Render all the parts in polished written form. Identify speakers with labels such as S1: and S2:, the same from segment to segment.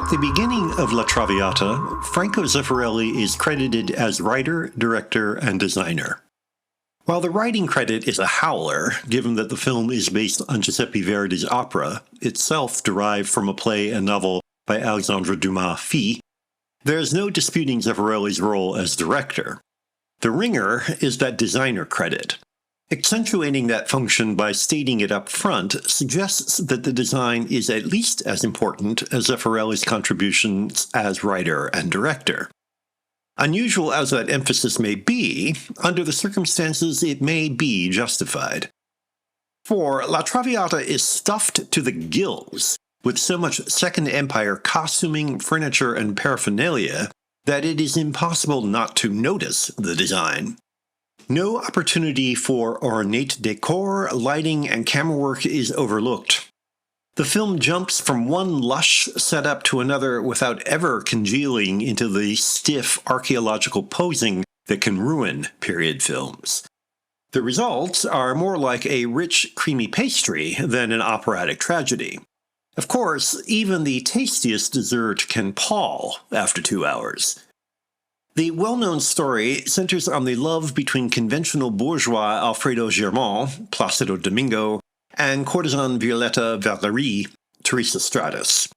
S1: At the beginning of La Traviata, Franco Zeffirelli is credited as writer, director, and designer. While the writing credit is a howler, given that the film is based on Giuseppe Verdi's opera, itself derived from a play and novel by Alexandre Dumas fils, there is no disputing Zeffirelli's role as director. The ringer is that designer credit. Accentuating that function by stating it up front suggests that the design is at least as important as Zeffirelli's contributions as writer and director. Unusual as that emphasis may be, under the circumstances it may be justified. For La Traviata is stuffed to the gills with so much Second Empire costuming, furniture, and paraphernalia that it is impossible not to notice the design. No opportunity for ornate decor, lighting, and camera work is overlooked. The film jumps from one lush setup to another without ever congealing into the stiff archaeological posing that can ruin period films. The results are more like a rich, creamy pastry than an operatic tragedy. Of course, even the tastiest dessert can pall after 2 hours. The well-known story centers on the love between conventional bourgeois Alfredo Germán, Placido Domingo, and courtesan Violetta Valerie, Teresa Stratus.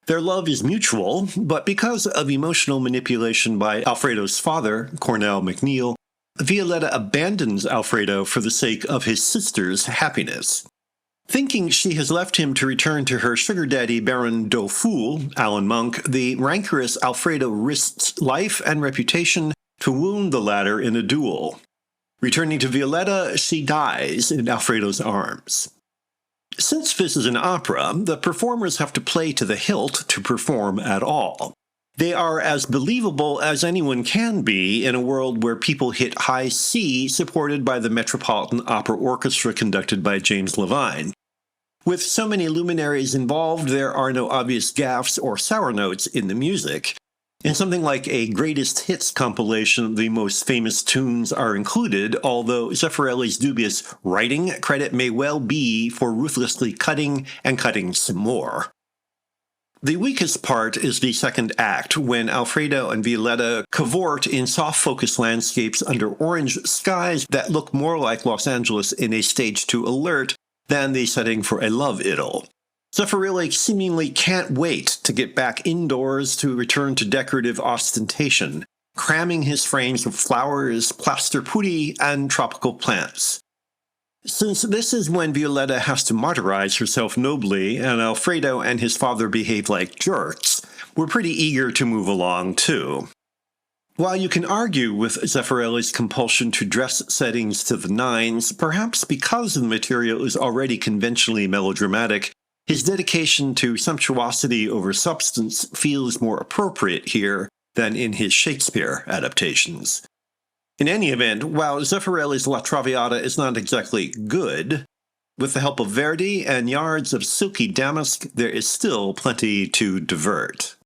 S1: Their love is mutual, but because of emotional manipulation by Alfredo's father, Cornell MacNeil, Violetta abandons Alfredo for the sake of his sister's happiness. Thinking she has left him to return to her sugar daddy Baron Dauphoul, Alan Monk, the rancorous Alfredo risks life and reputation to wound the latter in a duel. Returning to Violetta, she dies in Alfredo's arms. Since this is an opera, the performers have to play to the hilt to perform at all. They are as believable as anyone can be in a world where people hit high C supported by the Metropolitan Opera Orchestra conducted by James Levine. With so many luminaries involved, there are no obvious gaffes or sour notes in the music. In something like a greatest hits compilation, the most famous tunes are included, although Zeffirelli's dubious writing credit may well be for ruthlessly cutting and cutting some more. The weakest part is the second act, when Alfredo and Violetta cavort in soft-focus landscapes under orange skies that look more like Los Angeles in a Stage 2 alert than the setting for a love idyll. Zeffirelli seemingly can't wait to get back indoors to return to decorative ostentation, cramming his frames with flowers, plaster putti, and tropical plants. Since this is when Violetta has to martyrize herself nobly and Alfredo and his father behave like jerks, we're pretty eager to move along too. While you can argue with Zeffirelli's compulsion to dress settings to the nines, perhaps because the material is already conventionally melodramatic, his dedication to sumptuosity over substance feels more appropriate here than in his Shakespeare adaptations. In any event, while Zeffirelli's La Traviata is not exactly good, with the help of Verdi and yards of silky damask, there is still plenty to divert.